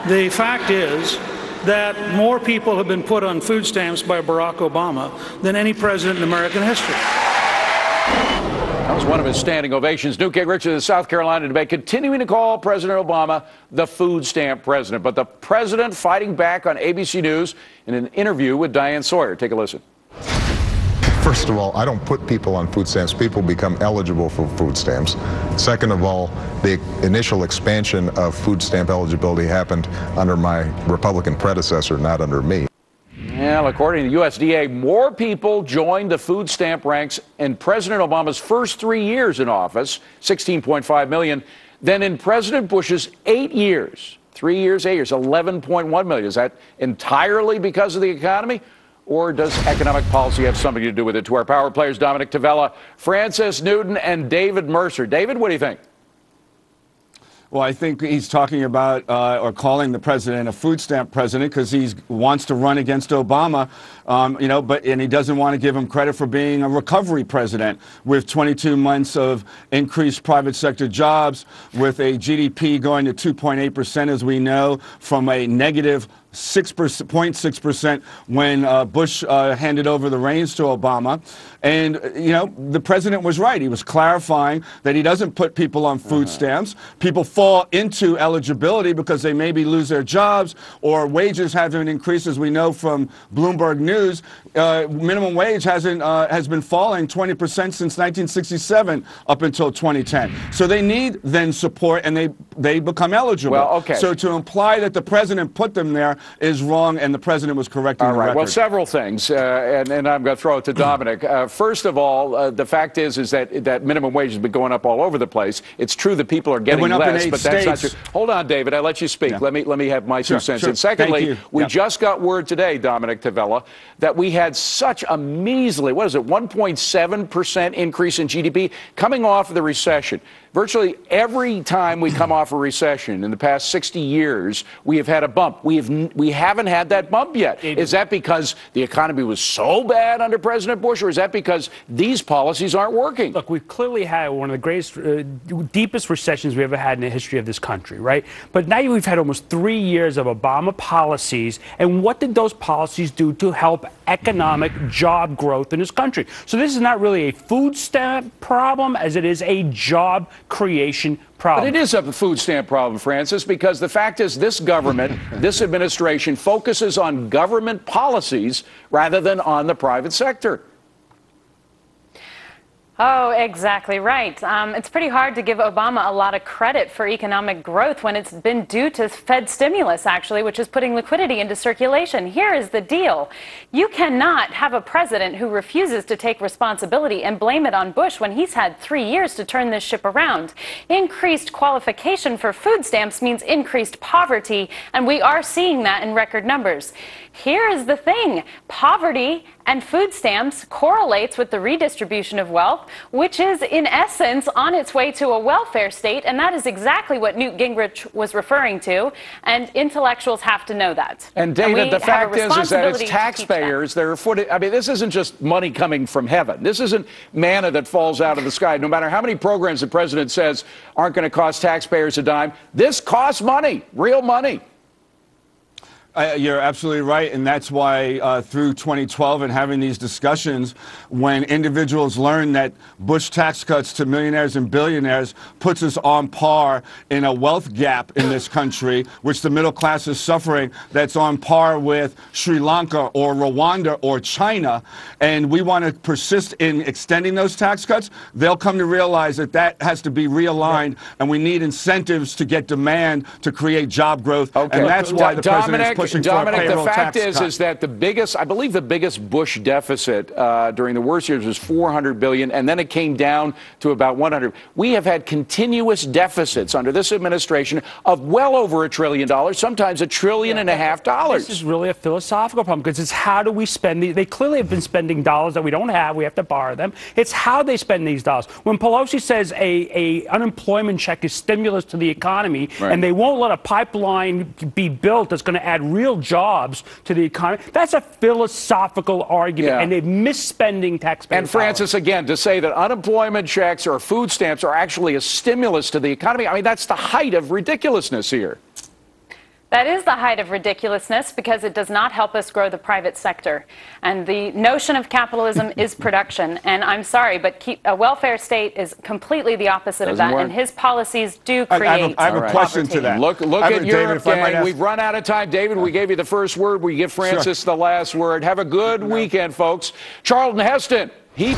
The fact is that more people have been put on food stamps by Barack Obama than any president in American history. That was one of his standing ovations. Newt Gingrich of the South Carolina debate continuing to call President Obama the food stamp president. But the president fighting back on ABC News in an interview with Diane Sawyer. Take a listen. First of all, I don't put people on food stamps. People become eligible for food stamps. Second of all, the initial expansion of food stamp eligibility happened under my Republican predecessor, not under me. Well, according to the USDA, more people joined the food stamp ranks in President Obama's first 3 years in office, 16.5 million, than in President Bush's 8 years. 3 years, 8 years, 11.1 million. Is that entirely because of the economy? Or does economic policy have something to do with it? To our power players, Dominic Tavella, Francis Newton, and David Mercer. David, what do you think? Well, I think he's talking about or calling the president a food stamp president because he wants to run against Obama, and he doesn't want to give him credit for being a recovery president with 22 months of increased private sector jobs, with a GDP going to 2.8%, as we know, from a negative 0.6% when Bush handed over the reins to Obama. And, the president was right. He was clarifying that he doesn't put people on food stamps. People fall into eligibility because they maybe lose their jobs or wages haven't increased. As we know from Bloomberg News, minimum wage has been falling 20% since 1967 up until 2010. So they need then support, and they become eligible. Well, okay. So to imply that the president put them there is wrong, and the president was correcting the record. Well, several things, and I'm going to throw it to Dominic. First of all, the fact is that minimum wage has been going up all over the place. It's true that people are getting less, but that's not true. Hold on, David. I let you speak. Yeah. Let me have my 2 cents. And secondly, we just got word today, Dominic Tavella, that we had such a measly, 1.7% increase in GDP coming off of the recession. Virtually every time we come off a recession in the past 60 years, we have had a bump. We haven't had that bump yet. Is that because the economy was so bad under President Bush, or is that because these policies aren't working? Look, we've clearly had one of the greatest, deepest recessions we ever had in the history of this country, right? But now we've had almost 3 years of Obama policies, and what did those policies do to help economic job growth in this country? So this is not really a food stamp problem as it is a job creation problem. But it is a food stamp problem, Francis, because the fact is this government, this administration focuses on government policies rather than on the private sector. Oh, exactly right. It's pretty hard to give Obama a lot of credit for economic growth when it's been due to Fed stimulus, actually, which is putting liquidity into circulation. Here is the deal. You cannot have a president who refuses to take responsibility and blame it on Bush when he's had 3 years to turn this ship around. Increased qualification for food stamps means increased poverty, and we are seeing that in record numbers. Here is the thing. Poverty and food stamps correlates with the redistribution of wealth, which is in essence on its way to a welfare state, and that is exactly what Newt Gingrich was referring to, and intellectuals have to know that. And David, the fact is that it's taxpayers that are footing. I mean, this isn't just money coming from heaven. This isn't manna that falls out of the sky. No matter how many programs the president says aren't going to cost taxpayers a dime, this costs money, real money. You're absolutely right, and that's why through 2012 and having these discussions, when individuals learn that Bush tax cuts to millionaires and billionaires puts us on par in a wealth gap in this country, which the middle class is suffering, that's on par with Sri Lanka or Rwanda or China, and we want to persist in extending those tax cuts, they'll come to realize that that has to be realigned, and we need incentives to get demand to create job growth, and that's why the president is pushing. Dominic, the fact is that I believe the biggest Bush deficit during the worst years was $400 billion, and then it came down to about $100. We have had continuous deficits under this administration of well over $1 trillion, sometimes $1.5 trillion. This is really a philosophical problem because it's how do we spend these? They clearly have been spending dollars that we don't have. We have to borrow them. It's how they spend these dollars. When Pelosi says a unemployment check is stimulus to the economy, right, and they won't let a pipeline be built that's going to add real jobs to the economy. That's a philosophical argument, and they're misspending taxpayer And Francis, again, to say that unemployment checks or food stamps are actually a stimulus to the economy, I mean, that's the height of ridiculousness here. That is the height of ridiculousness because it does not help us grow the private sector. And the notion of capitalism is production. And I'm sorry, but a welfare state is completely the opposite of that. And his policies do create I have a question to that. Look at Europe, gang. We've run out of time. David, we gave you the first word. We give Francis the last word. Have a good weekend, folks. Charlton Heston, he